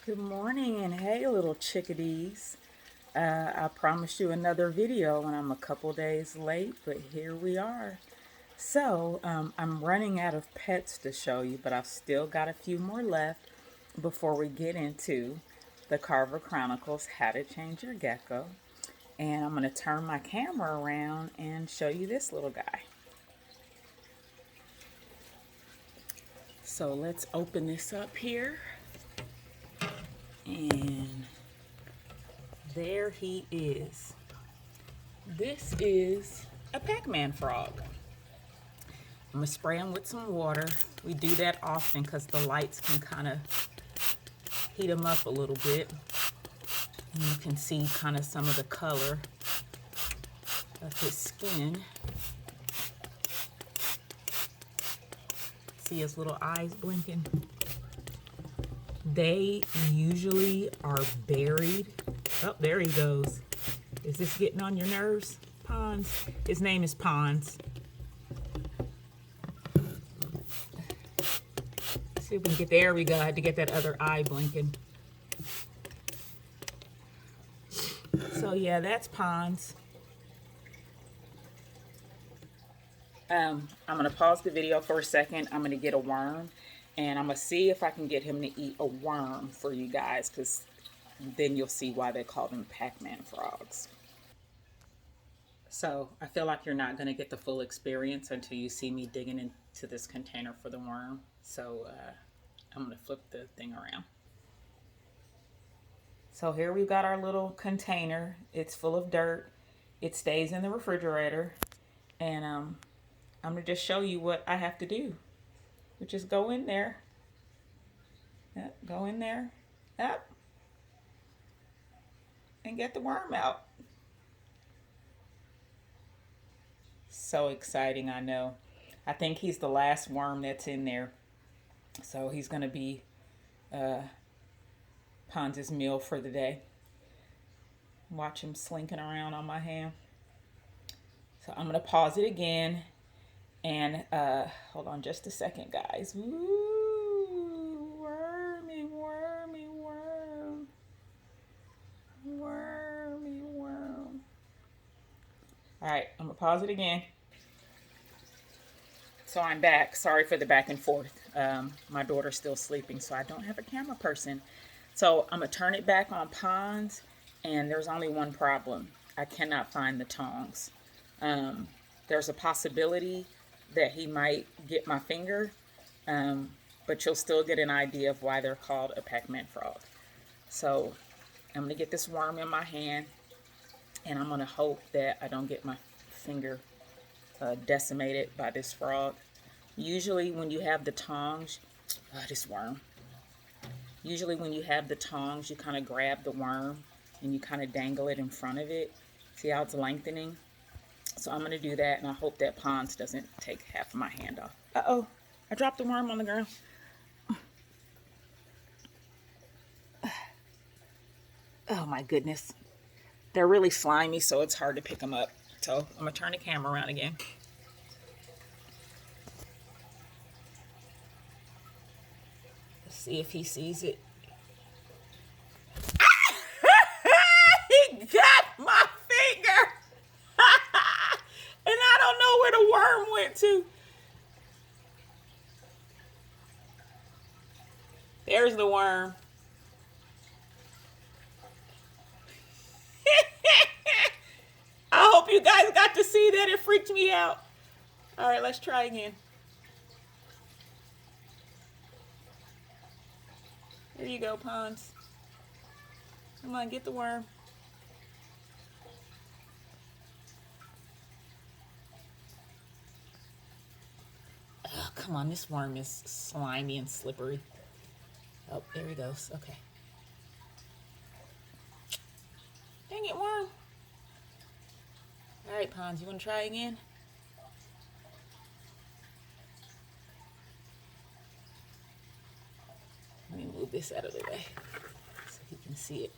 Good morning, and hey, little chickadees. I promised you another video, and I'm a couple days late, but here we are. I'm running out of pets to show you, but I've still got a few more left before we get into the Carver Chronicles, How to Change Your Gecko. And I'm going to turn my camera around and show you this little guy. So let's open this up here. And there he is. This is a Pac-Man frog. I'm gonna spray him with some water. We do that often because the lights can kind of heat him up a little bit. And you can see kind of some of the color of his skin. See his little eyes blinking? They usually are buried. Oh, there he goes. Is this getting on your nerves, Pons? His name is Pons. See if we can get, there we go. I had to get that other eye blinking. So yeah, that's Pons. I'm gonna pause the video for a second. I'm gonna get a worm and I'm gonna see if I can get him to eat a worm for you guys, because then you'll see why they call them Pac-Man frogs. So I feel like you're not gonna get the full experience until you see me digging into this container for the worm. So I'm gonna flip the thing around. So here we've got our little container. It's full of dirt. It stays in the refrigerator. And I'm gonna just show you what I have to do. We just go in there. Yep, go in there. Yep. And get the worm out. So exciting, I know. I think he's the last worm that's in there. So he's gonna be Pons' meal for the day. Watch him slinking around on my hand. So I'm gonna pause it again. And hold on just a second, guys. Ooh, wormy, wormy, worm. Wormy, worm. All right, I'm gonna pause it again. So I'm back. Sorry for the back and forth. My daughter's still sleeping, so I don't have a camera person. So I'm gonna turn it back on Pons, and there's only one problem. I cannot find the tongs. There's a possibility that he might get my finger, but you'll still get an idea of why they're called a Pac-Man frog. So I'm gonna get this worm in my hand, and I'm gonna hope that I don't get my finger decimated by this frog. Usually when you have the tongs, this worm. Usually when you have the tongs, you kind of grab the worm and you kind of dangle it in front of it. See how it's lengthening? So I'm going to do that, and I hope that Pons doesn't take half of my hand off. Uh-oh, I dropped the worm on the ground. Oh my goodness. They're really slimy, so it's hard to pick them up. So I'm going to turn the camera around again. Let's see if he sees it. He got my finger! And I don't know where the worm went to. There's the worm. I hope you guys got to see that. It freaked me out. All right, let's try again. Here you go, Pons. Come on, get the worm. Oh, come on, this worm is slimy and slippery. Oh, there he goes. Okay. Dang it, worm. All right, Pons, you want to try again? Let me move this out of the way so he can see it.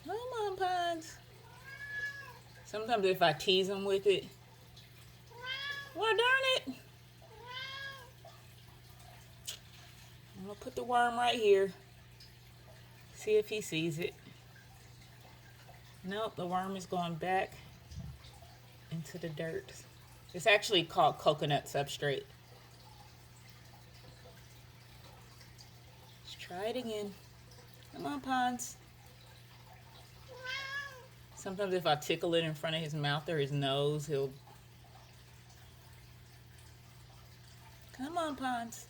Come on, Pons. Sometimes if I tease him with it, well, darn it. I'm going to put the worm right here. See if he sees it. Nope, the worm is going back into the dirt. It's actually called coconut substrate. Let's try it again. Come on, Pons. Sometimes if I tickle it in front of his mouth or his nose, he'll... Come on, Pons.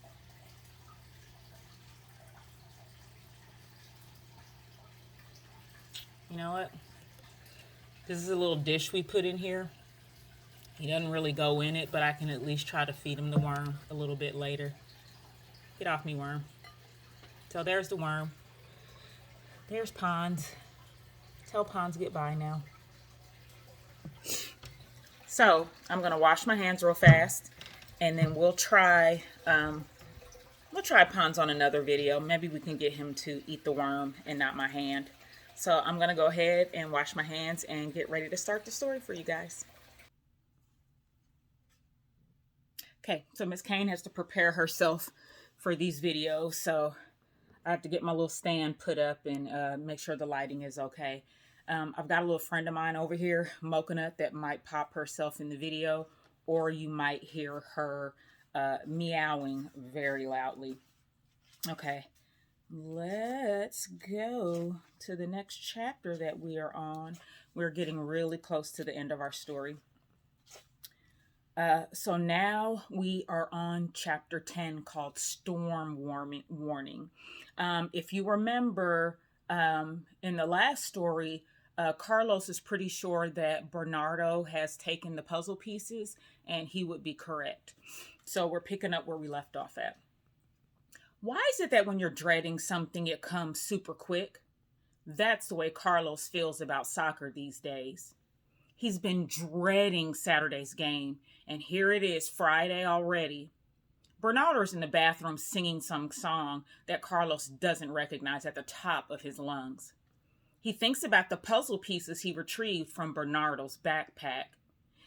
You know what? This is a little dish we put in here. He doesn't really go in it, but I can at least try to feed him the worm a little bit later. Get off me, worm. So there's the worm. There's Pons. Tell Pons goodbye now. So I'm gonna wash my hands real fast, and then we'll try Pons on another video. Maybe we can get him to eat the worm and not my hand. So I'm gonna go ahead and wash my hands and get ready to start the story for you guys. Okay, so Miss Cain has to prepare herself for these videos, so I have to get my little stand put up and make sure the lighting is okay. I've got a little friend of mine over here, Mocha, that might pop herself in the video, or you might hear her meowing very loudly. Okay, let's go to the next chapter that we are on. We're getting really close to the end of our story. So now we are on chapter 10 called Storm Warning. If you remember in the last story, Carlos is pretty sure that Bernardo has taken the puzzle pieces and he would be correct. So we're picking up where we left off at. Why is it that when you're dreading something, it comes super quick? That's the way Carlos feels about soccer these days. He's been dreading Saturday's game, and here it is, Friday already. Bernardo's in the bathroom singing some song that Carlos doesn't recognize at the top of his lungs. He thinks about the puzzle pieces he retrieved from Bernardo's backpack.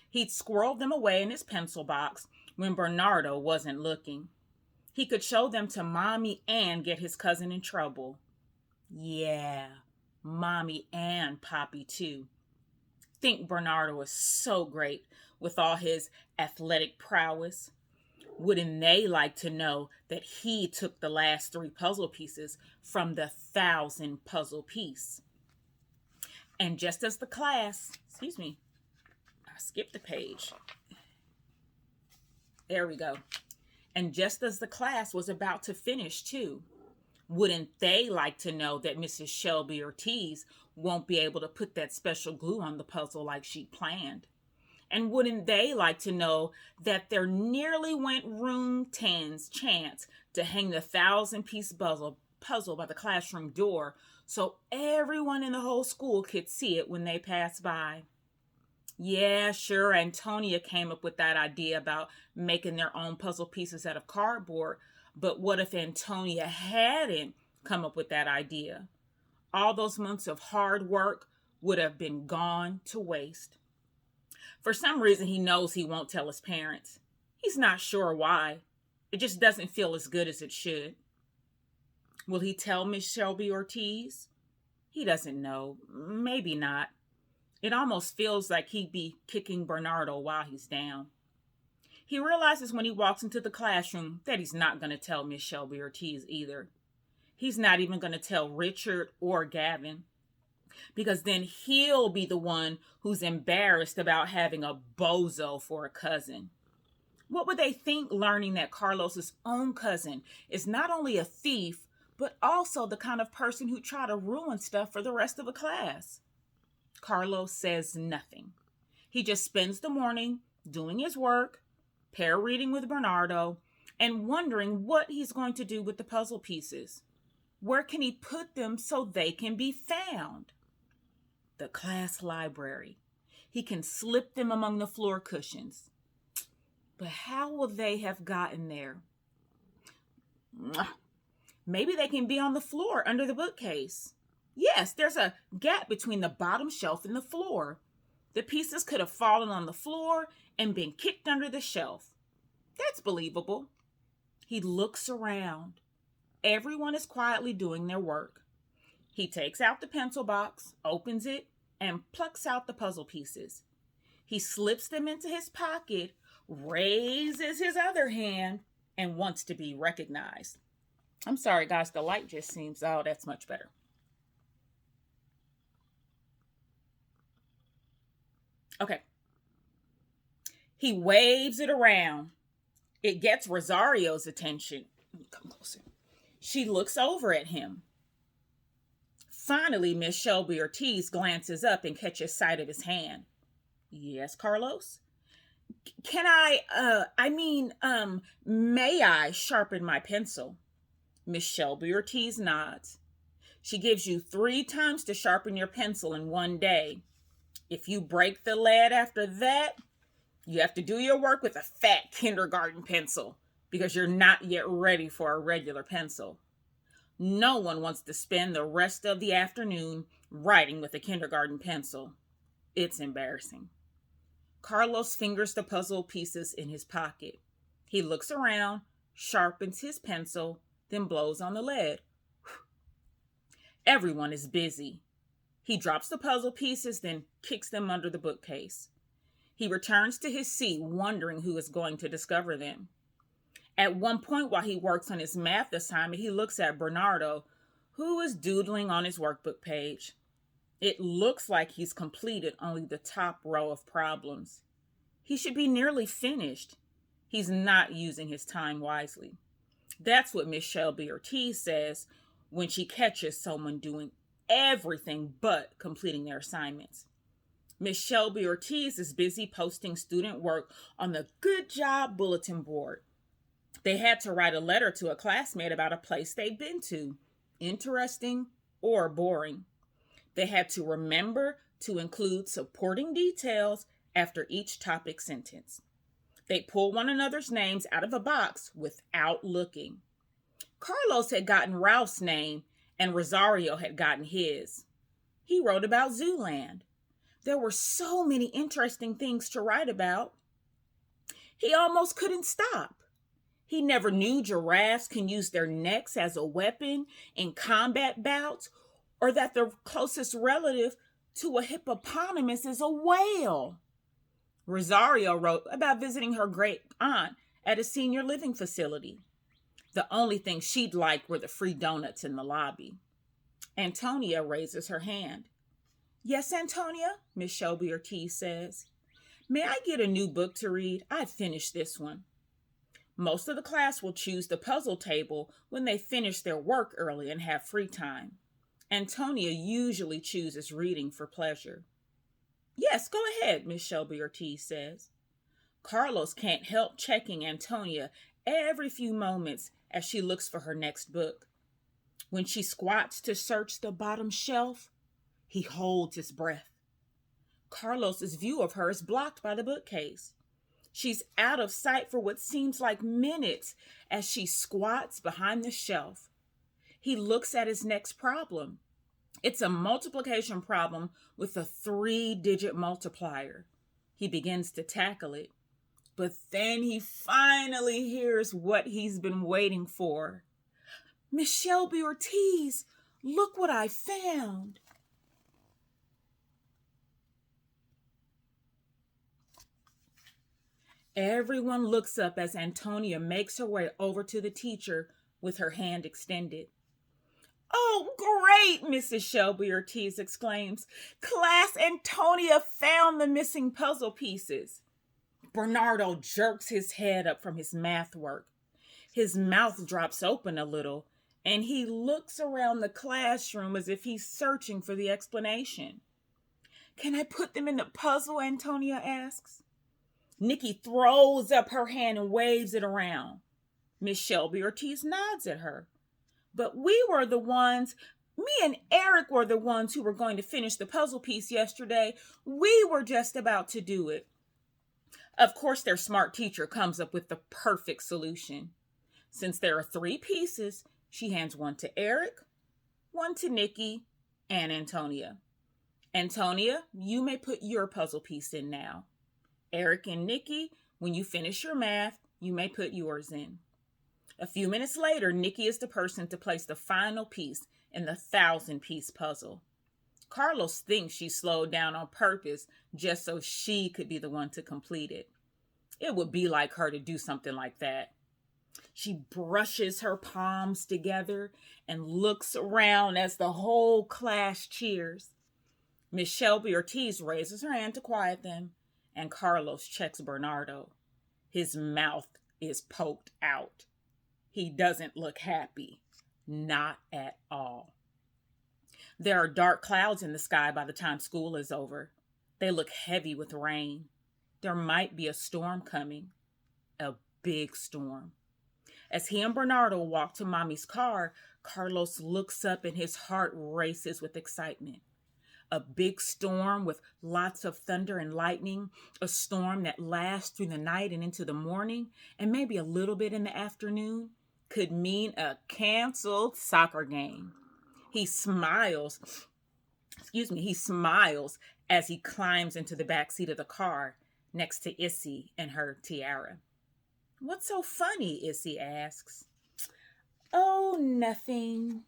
He'd squirreled them away in his pencil box when Bernardo wasn't looking. He could show them to Mommy and get his cousin in trouble. Yeah, Mommy and Poppy too. Think Bernardo was so great with all his athletic prowess. Wouldn't they like to know that he took the last 3 puzzle pieces from the 1,000 puzzle piece? And just as the class, I skipped a page. There we go. And just as the class was about to finish too, wouldn't they like to know that Mrs. Shelby Ortiz won't be able to put that special glue on the puzzle like she planned? And wouldn't they like to know that there nearly went room 10's chance to hang the 1,000-piece puzzle by the classroom door so everyone in the whole school could see it when they passed by? Yeah, sure, Antonia came up with that idea about making their own puzzle pieces out of cardboard, but what if Antonia hadn't come up with that idea? All those months of hard work would have been gone to waste. For some reason, he knows he won't tell his parents. He's not sure why. It just doesn't feel as good as it should. Will he tell Miss Shelby Ortiz? He doesn't know. Maybe not. It almost feels like he'd be kicking Bernardo while he's down. He realizes when he walks into the classroom that he's not going to tell Miss Shelby Ortiz either. He's not even going to tell Richard or Gavin, because then he'll be the one who's embarrassed about having a bozo for a cousin. What would they think learning that Carlos's own cousin is not only a thief, but also the kind of person who try to ruin stuff for the rest of the class? Carlos says nothing. He just spends the morning doing his work, pair reading with Bernardo, and wondering what he's going to do with the puzzle pieces. Where can he put them so they can be found? The class library. He can slip them among the floor cushions. But how will they have gotten there? Maybe they can be on the floor under the bookcase. Yes, there's a gap between the bottom shelf and the floor. The pieces could have fallen on the floor and been kicked under the shelf. That's believable. He looks around. Everyone is quietly doing their work. He takes out the pencil box, opens it, and plucks out the puzzle pieces. He slips them into his pocket, raises his other hand, and wants to be recognized. I'm sorry, guys, the light just seems, oh, that's much better. Okay. He waves it around. It gets Rosario's attention. Come closer. She looks over at him. Finally, Miss Shelby Ortiz glances up and catches sight of his hand. Yes, Carlos? Can may I sharpen my pencil? Miss Shelby Ortiz nods. She gives you 3 times to sharpen your pencil in one day. If you break the lead after that, you have to do your work with a fat kindergarten pencil because you're not yet ready for a regular pencil. No one wants to spend the rest of the afternoon writing with a kindergarten pencil. It's embarrassing. Carlos fingers the puzzle pieces in his pocket. He looks around, sharpens his pencil, then blows on the lead. Everyone is busy. He drops the puzzle pieces, then kicks them under the bookcase. He returns to his seat, wondering who is going to discover them. At one point, while he works on his math assignment, he looks at Bernardo, who is doodling on his workbook page. It looks like he's completed only the top row of problems. He should be nearly finished. He's not using his time wisely. That's what Miss Shelby Ortiz says when she catches someone doing everything but completing their assignments. Miss Shelby Ortiz is busy posting student work on the Good Job bulletin board. They had to write a letter to a classmate about a place they'd been to, interesting or boring. They had to remember to include supporting details after each topic sentence. They pull one another's names out of a box without looking. Carlos had gotten Ralph's name, and Rosario had gotten his. He wrote about Zooland. There were so many interesting things to write about. He almost couldn't stop. He never knew giraffes can use their necks as a weapon in combat bouts, or that their closest relative to a hippopotamus is a whale. Rosario wrote about visiting her great aunt at a senior living facility. The only thing she'd like were the free donuts in the lobby. Antonia raises her hand. Yes, Antonia, Miss Shelby Ortiz says. May I get a new book to read? I've finished this one. Most of the class will choose the puzzle table when they finish their work early and have free time. Antonia usually chooses reading for pleasure. Yes, go ahead, Miss Shelby Ortiz says. Carlos can't help checking Antonia every few moments as she looks for her next book. When she squats to search the bottom shelf, he holds his breath. Carlos's view of her is blocked by the bookcase. She's out of sight for what seems like minutes as she squats behind the shelf. He looks at his next problem. It's a multiplication problem with a 3-digit multiplier. He begins to tackle it. But then he finally hears what he's been waiting for. Miss Shelby Ortiz, look what I found. Everyone looks up as Antonia makes her way over to the teacher with her hand extended. Oh, great, Mrs. Shelby Ortiz exclaims. Class, Antonia found the missing puzzle pieces. Bernardo jerks his head up from his math work. His mouth drops open a little, and he looks around the classroom as if he's searching for the explanation. Can I put them in the puzzle? Antonia asks. Nikki throws up her hand and waves it around. Miss Shelby Ortiz nods at her. But me and Eric were the ones who were going to finish the puzzle piece yesterday. We were just about to do it. Of course, their smart teacher comes up with the perfect solution. Since there are 3 pieces, she hands one to Eric, one to Nikki, and Antonia. Antonia, you may put your puzzle piece in now. Eric and Nikki, when you finish your math, you may put yours in. A few minutes later, Nikki is the person to place the final piece in the 1,000-piece puzzle. Carlos thinks she slowed down on purpose just so she could be the one to complete it. It would be like her to do something like that. She brushes her palms together and looks around as the whole class cheers. Miss Shelby Ortiz raises her hand to quiet them, and Carlos checks Bernardo. His mouth is poked out. He doesn't look happy. Not at all. There are dark clouds in the sky by the time school is over. They look heavy with rain. There might be a storm coming. A big storm. As he and Bernardo walk to Mommy's car, Carlos looks up and his heart races with excitement. A big storm with lots of thunder and lightning, a storm that lasts through the night and into the morning, and maybe a little bit in the afternoon, could mean a canceled soccer game. He smiles as he climbs into the back seat of the car next to Issy and her tiara. "What's so funny?" Issy asks. "Oh, nothing."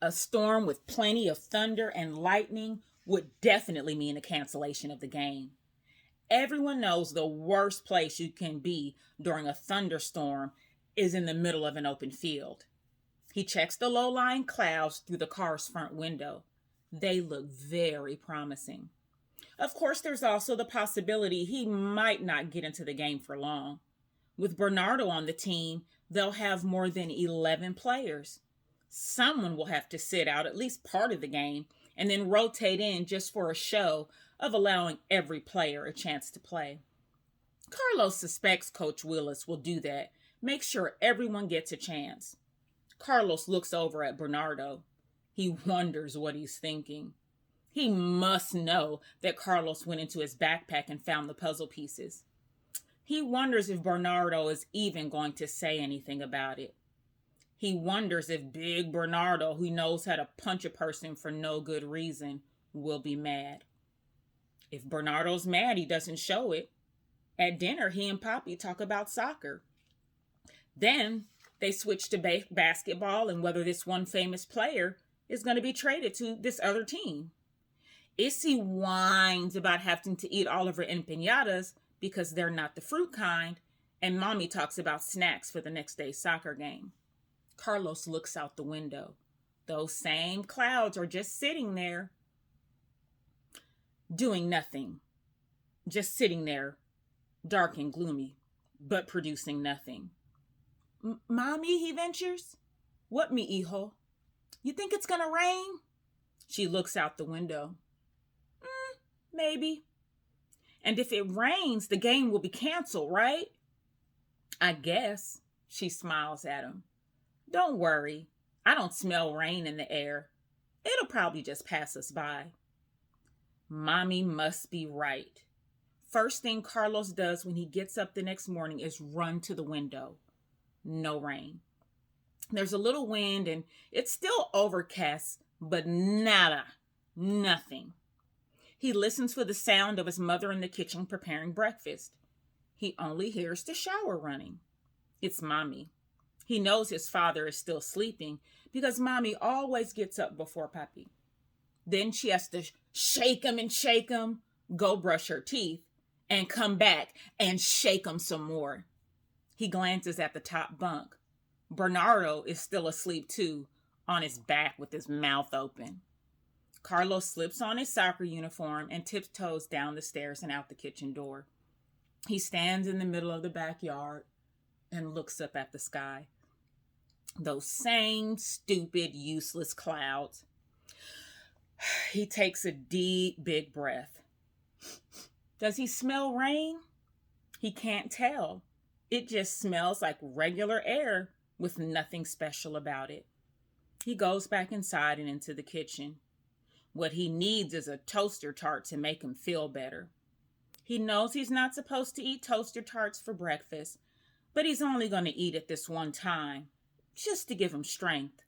A storm with plenty of thunder and lightning would definitely mean a cancellation of the game. Everyone knows the worst place you can be during a thunderstorm is in the middle of an open field. He checks the low-lying clouds through the car's front window. They look very promising. Of course, there's also the possibility he might not get into the game for long. With Bernardo on the team, they'll have more than 11 players. Someone will have to sit out at least part of the game and then rotate in just for a show of allowing every player a chance to play. Carlos suspects Coach Willis will do that, make sure everyone gets a chance. Carlos looks over at Bernardo. He wonders what he's thinking. He must know that Carlos went into his backpack and found the puzzle pieces. He wonders if Bernardo is even going to say anything about it. He wonders if Big Bernardo, who knows how to punch a person for no good reason, will be mad. If Bernardo's mad, he doesn't show it. At dinner, he and Poppy talk about soccer. Then they switch to basketball and whether this one famous player is going to be traded to this other team. Issy whines about having to eat all of her empanadas because they're not the fruit kind, and Mommy talks about snacks for the next day's soccer game. Carlos looks out the window. Those same clouds are just sitting there, doing nothing. Just sitting there, dark and gloomy, but producing nothing. "Mommy," he ventures. "What, mi hijo? You think it's gonna rain?" She looks out the window. Maybe. "And if it rains, the game will be canceled, right?" "I guess." She smiles at him. "Don't worry. I don't smell rain in the air. It'll probably just pass us by." Mommy must be right. First thing Carlos does when he gets up the next morning is run to the window. No rain. There's a little wind and it's still overcast, but nada, nothing. He listens for the sound of his mother in the kitchen preparing breakfast. He only hears the shower running. It's Mommy. He knows his father is still sleeping because Mommy always gets up before Papi. Then she has to shake him, go brush her teeth, and come back and shake him some more. He glances at the top bunk. Bernardo is still asleep too, on his back with his mouth open. Carlos slips on his soccer uniform and tiptoes down the stairs and out the kitchen door. He stands in the middle of the backyard and looks up at the sky. Those same stupid, useless clouds. He takes a deep, big breath. Does he smell rain? He can't tell. It just smells like regular air with nothing special about it. He goes back inside and into the kitchen. What he needs is a toaster tart to make him feel better. He knows he's not supposed to eat toaster tarts for breakfast, but he's only going to eat it this one time, just to give him strength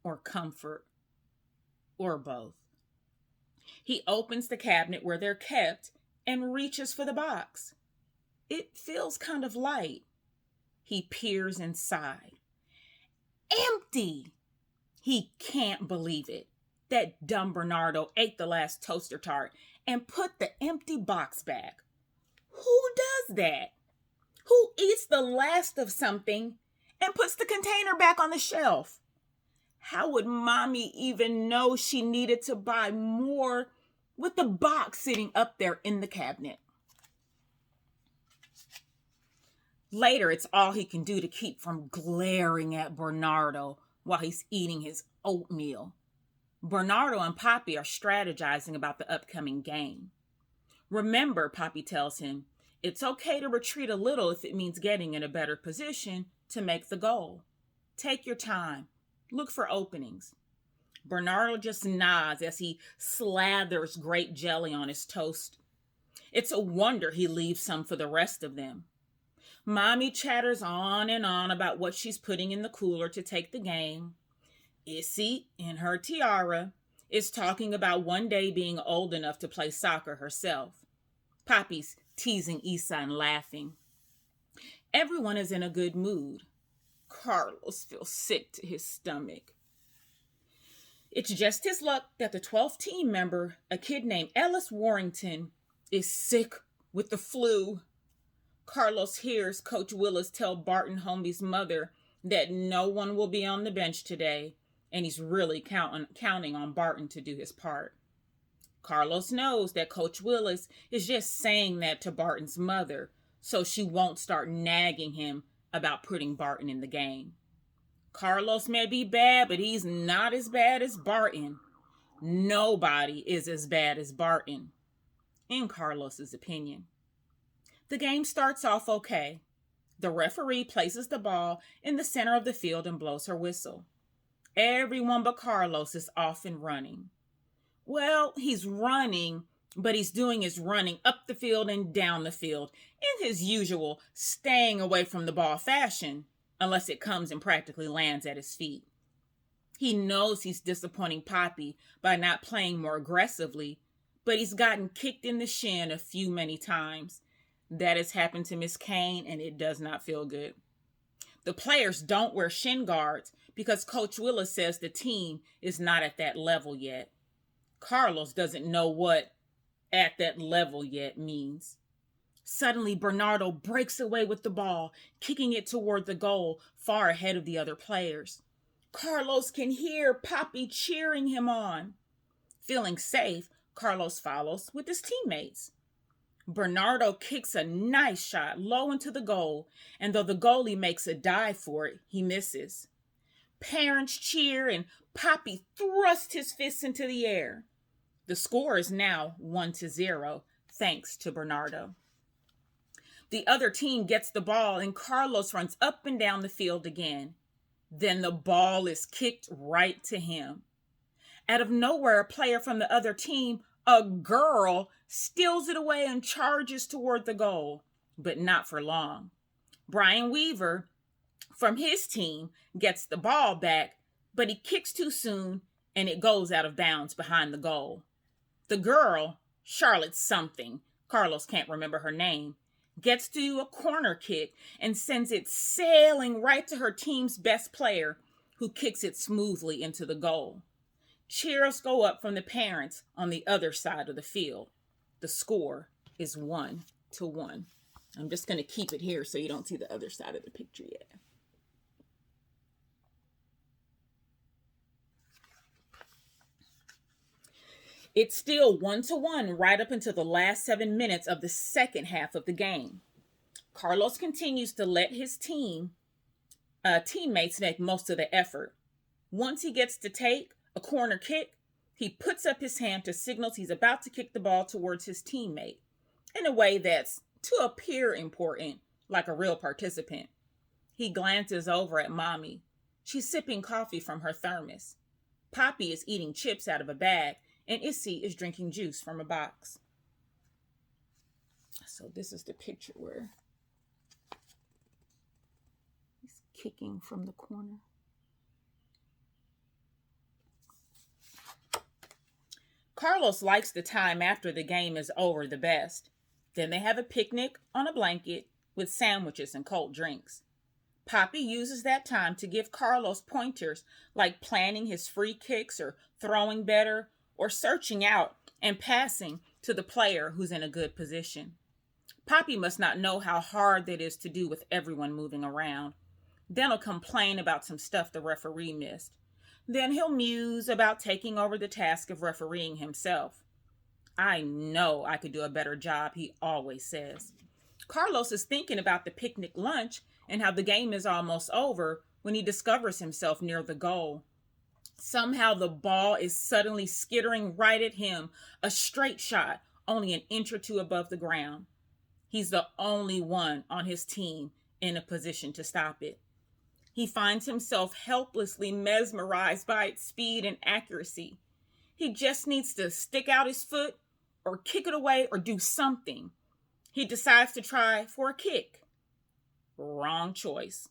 or comfort or both. He opens the cabinet where they're kept and reaches for the box. It feels kind of light. He peers inside. Empty! He can't believe it. That dumb Bernardo ate the last toaster tart and put the empty box back. Who does that? Who eats the last of something and puts the container back on the shelf? How would mommy even know she needed to buy more with the box sitting up there in the cabinet? Later, it's all he can do to keep from glaring at Bernardo while he's eating his oatmeal. Bernardo and Poppy are strategizing about the upcoming game. Remember, Poppy tells him, it's okay to retreat a little if it means getting in a better position to make the goal. Take your time. Look for openings. Bernardo just nods as he slathers grape jelly on his toast. It's a wonder he leaves some for the rest of them. Mommy chatters on and on about what she's putting in the cooler to take the game. Issy, in her tiara, is talking about one day being old enough to play soccer herself. Poppy's teasing Issa and laughing. Everyone is in a good mood. Carlos feels sick to his stomach. It's just his luck that the 12th team member, a kid named Ellis Warrington, is sick with the flu. Carlos hears Coach Willis tell Barton Homie's mother that no one will be on the bench today, and he's really counting on Barton to do his part. Carlos knows that Coach Willis is just saying that to Barton's mother, so she won't start nagging him about putting Barton in the game. Carlos may be bad, but he's not as bad as Barton. Nobody is as bad as Barton, in Carlos's opinion. The game starts off okay. The referee places the ball in the center of the field and blows her whistle. Everyone but Carlos is off and running. Well, he's running, but he's doing his running up the field and down the field in his usual staying away from the ball fashion, unless it comes and practically lands at his feet. He knows he's disappointing Poppy by not playing more aggressively, but he's gotten kicked in the shin a few many times. That has happened to Miss Cain, and it does not feel good. The players don't wear shin guards because Coach Willis says the team is not at that level yet. Carlos doesn't know what at that level yet means. Suddenly, Bernardo breaks away with the ball, kicking it toward the goal, far ahead of the other players. Carlos can hear Poppy cheering him on. Feeling safe, Carlos follows with his teammates. Bernardo kicks a nice shot low into the goal, and though the goalie makes a dive for it, he misses. Parents cheer, and Poppy thrusts his fists into the air. The score is now 1-0, thanks to Bernardo. The other team gets the ball, and Carlos runs up and down the field again. Then the ball is kicked right to him. Out of nowhere, a player from the other team, a girl, steals it away and charges toward the goal, but not for long. Brian Weaver, from his team, gets the ball back, but he kicks too soon and it goes out of bounds behind the goal. The girl, Charlotte something, Carlos can't remember her name, gets to do a corner kick and sends it sailing right to her team's best player, who kicks it smoothly into the goal. Cheers go up from the parents on the other side of the field. The score is 1-1. I'm just going to keep it here so you don't see the other side of the picture yet. It's still 1-1 right up until the last 7 minutes of the second half of the game. Carlos continues to let his teammates make most of the effort. Once he gets to take a corner kick, he puts up his hand to signal he's about to kick the ball towards his teammate in a way that's to appear important, like a real participant. He glances over at Mommy. She's sipping coffee from her thermos. Poppy is eating chips out of a bag, and Issy is drinking juice from a box. So this is the picture where kicking from the corner. Carlos likes the time after the game is over the best. Then they have a picnic on a blanket with sandwiches and cold drinks. Poppy uses that time to give Carlos pointers like planning his free kicks or throwing better or searching out and passing to the player who's in a good position. Poppy must not know how hard that is to do with everyone moving around. Then he'll complain about some stuff the referee missed. Then he'll muse about taking over the task of refereeing himself. I know I could do a better job, he always says. Carlos is thinking about the picnic lunch and how the game is almost over when he discovers himself near the goal. Somehow the ball is suddenly skittering right at him, a straight shot, only an inch or two above the ground. He's the only one on his team in a position to stop it. He finds himself helplessly mesmerized by its speed and accuracy. He just needs to stick out his foot or kick it away or do something. He decides to try for a kick. Wrong choice.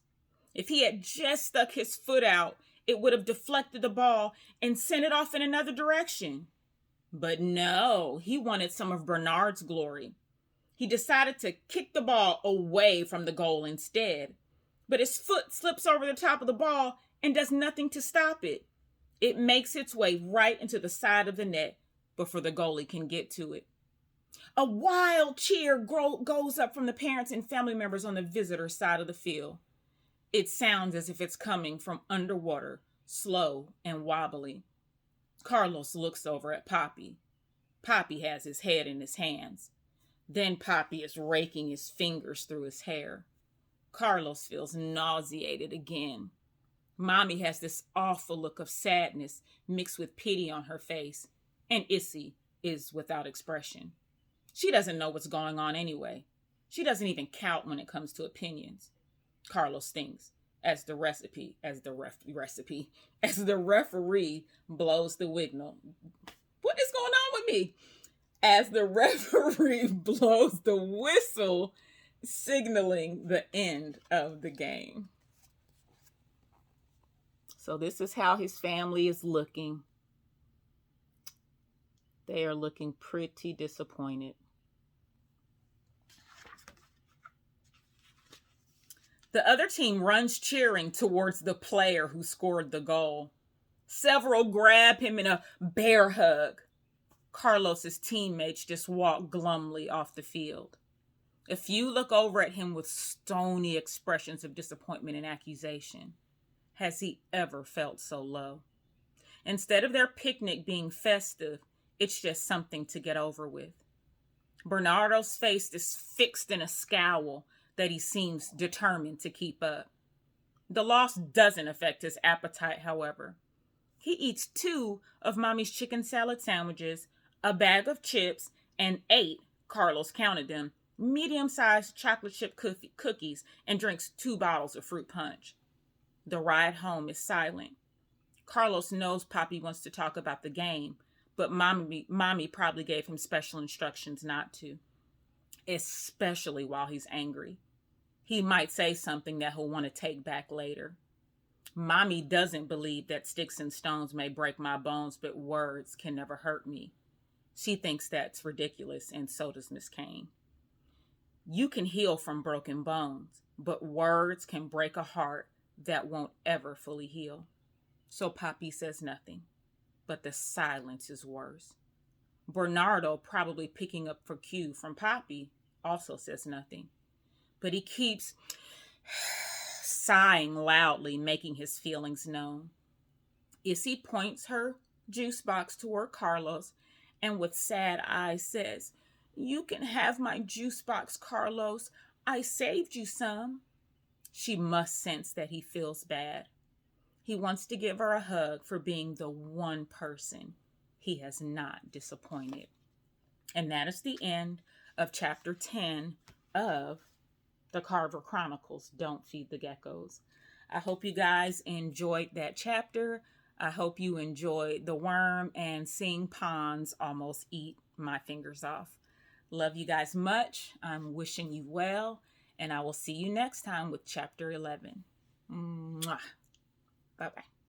If he had just stuck his foot out, it would have deflected the ball and sent it off in another direction. But no, he wanted some of Bernard's glory. He decided to kick the ball away from the goal instead. But his foot slips over the top of the ball and does nothing to stop it. It makes its way right into the side of the net before the goalie can get to it. A wild cheer goes up from the parents and family members on the visitor side of the field. It sounds as if it's coming from underwater, slow and wobbly. Carlos looks over at Poppy. Poppy has his head in his hands. Then Poppy is raking his fingers through his hair. Carlos feels nauseated again. Mommy has this awful look of sadness mixed with pity on her face, and Issy is without expression. She doesn't know what's going on anyway. She doesn't even count when it comes to opinions. Carlos thinks as the referee blows the whistle. What is going on with me? As the referee blows the whistle, signaling the end of the game. So this is how his family is looking. They are looking pretty disappointed. The other team runs cheering towards the player who scored the goal. Several grab him in a bear hug. Carlos's teammates just walk glumly off the field. A few look over at him with stony expressions of disappointment and accusation. Has he ever felt so low? Instead of their picnic being festive, it's just something to get over with. Bernardo's face is fixed in a scowl that he seems determined to keep up. The loss doesn't affect his appetite, however. He eats 2 of Mommy's chicken salad sandwiches, a bag of chips, and 8, Carlos counted them, medium-sized chocolate chip cookies, and drinks 2 bottles of fruit punch. The ride home is silent. Carlos knows Poppy wants to talk about the game, but Mommy probably gave him special instructions not to, especially while he's angry. He might say something that he'll want to take back later. Mommy doesn't believe that sticks and stones may break my bones, but words can never hurt me. She thinks that's ridiculous, and so does Miss Cain. You can heal from broken bones, but words can break a heart that won't ever fully heal. So Poppy says nothing, but the silence is worse. Bernardo, probably picking up for cue from Poppy, also says nothing, but he keeps sighing loudly, making his feelings known. Issy points her juice box toward Carlos and with sad eyes says, "You can have my juice box, Carlos. I saved you some." She must sense that he feels bad. He wants to give her a hug for being the one person he has not disappointed. And that is the end of chapter 10 of the Carver Chronicles, Don't Feed the Geckos. I hope you guys enjoyed that chapter. I hope you enjoyed the worm and seeing ponds almost eat my fingers off. Love you guys much. I'm wishing you well, and I will see you next time with chapter 11. Mwah. Bye-bye.